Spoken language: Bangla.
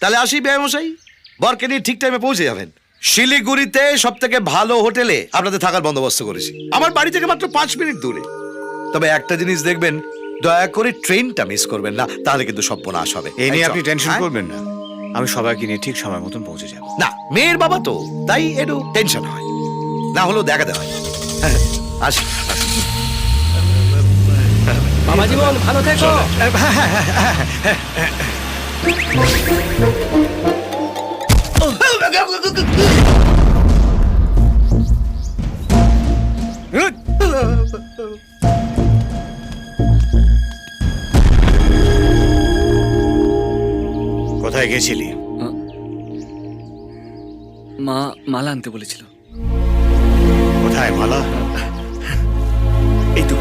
তাহলে আসি বেয়ামশাই, বরকে নিয়ে ঠিক টাইমে পৌঁছে যাবেন। শিলিগুড়িতে সব থেকে ভালো হোটেলে আপনাদের থাকার বন্দোবস্ত করেছি, আমার বাড়ি থেকে মাত্র 5 মিনিট দূরে। তবে একটা জিনিস দেখবেন, দয়া করে ট্রেনটা মিস করবেন না, তাহলে কিন্তু সর্বনাশ হবে। এই নিয়ে এই আপনি চল। টেনশন হ্যাঁ? করবেন না, আমি সবাইকে নিয়ে ঠিক সময় মতন পৌঁছে যাব। না, মেয়ের বাবা তো, তাই একটু টেনশন হয়, না হলেও দেখাতে হয়। হ্যাঁ, আসি আসি। বাবা জীবন ভালো থেকো। কোথায় গেছিলি? মা মালা আনতে বলেছিল। কোথায় মালা? এই তো